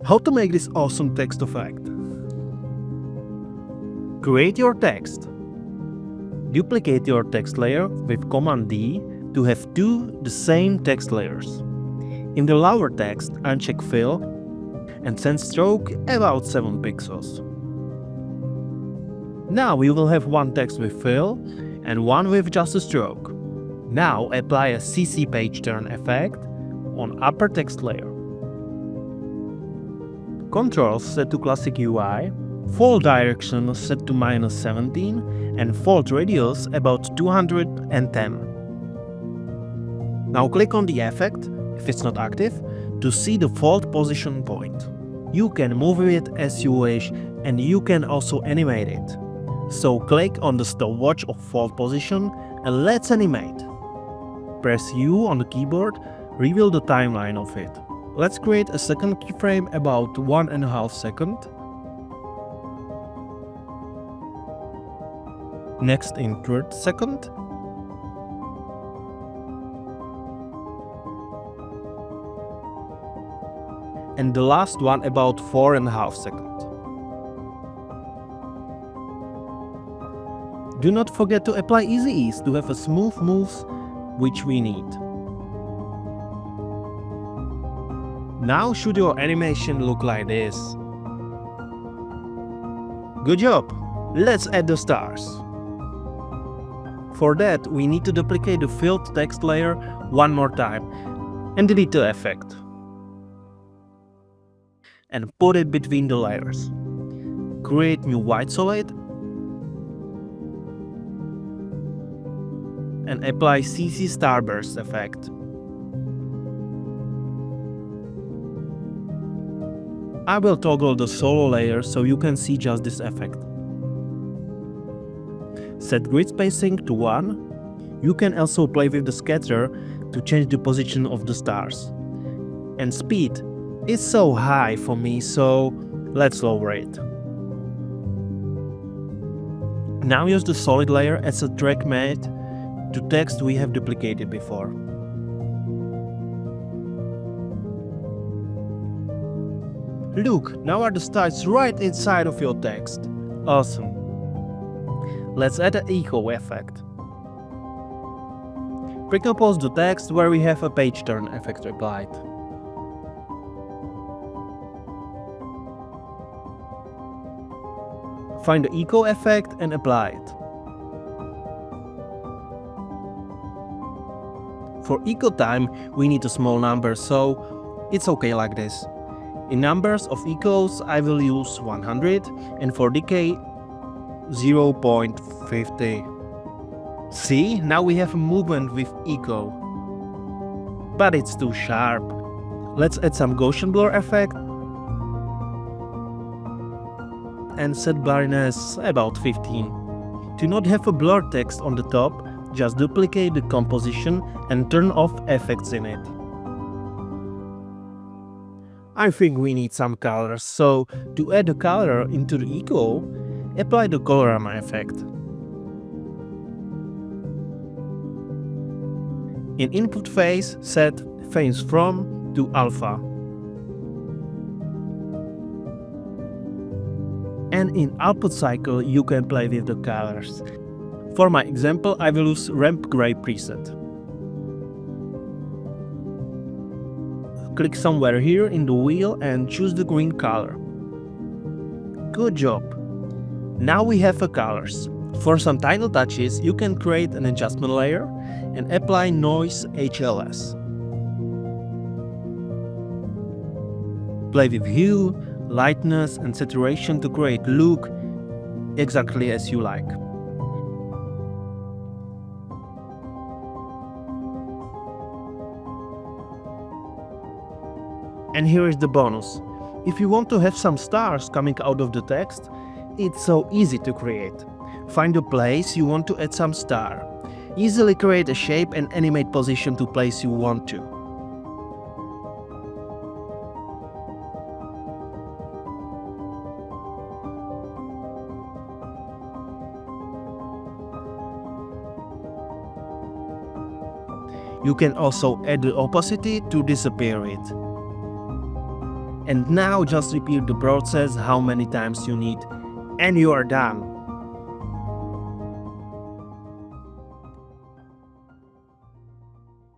How to make this awesome text effect? Create your text. Duplicate your text layer with Command D to have two the same text layers. In the lower text, uncheck Fill and send stroke about 7 pixels. Now we will have one text with fill and one with just a stroke. Now apply a CC page turn effect on upper text layer. Controls set to classic UI, fold direction set to -17 and fold radius about 210. Now click on the effect, if it's not active, to see the fold position point. You can move it as you wish and you can also animate it. So click on the stopwatch of fold position and let's animate. Press U on the keyboard, reveal the timeline of it. Let's create a second keyframe about 1.5 seconds. Next in 3rd second. And the last one about 4.5 seconds. Do not forget to apply easy ease to have a smooth moves, which we need. Now should your animation look like this. Good job! Let's add the stars. For that we need to duplicate the filled text layer one more time and delete the effect. And put it between the layers. Create new white solid and apply CC Starburst effect. I will toggle the solo layer so you can see just this effect. Set grid spacing to 1. You can also play with the scatter to change the position of the stars. And speed is so high for me, so let's lower it. Now use the solid layer as a track mat to text we have duplicated before. Look, now are the stars right inside of your text. Awesome. Let's add an echo effect. Pre-compose the text where we have a page turn effect applied. Find the echo effect and apply it. For echo time we need a small number, so it's okay like this. In numbers of echoes I will use 100 and for decay 0.50. See, now we have a movement with echo. But it's too sharp. Let's add some Gaussian blur effect and set blurriness about 15. To not have a blurred text on the top, just duplicate the composition and turn off effects in it. I think we need some colors, so to add a color into the echo, apply the Colorama Effect. In input phase, set phase from to alpha. And in output cycle you can play with the colors. For my example I will use ramp gray preset. Click somewhere here in the wheel and choose the green color. Good job! Now we have the colors. For some tiny touches you can create an adjustment layer and apply noise HLS. Play with hue, lightness and saturation to create look exactly as you like. And here is the bonus. If you want to have some stars coming out of the text, it's so easy to create. Find a place you want to add some star. Easily create a shape and animate position to place you want to. You can also add the opacity to disappear it. And now just repeat the process how many times you need and you are done.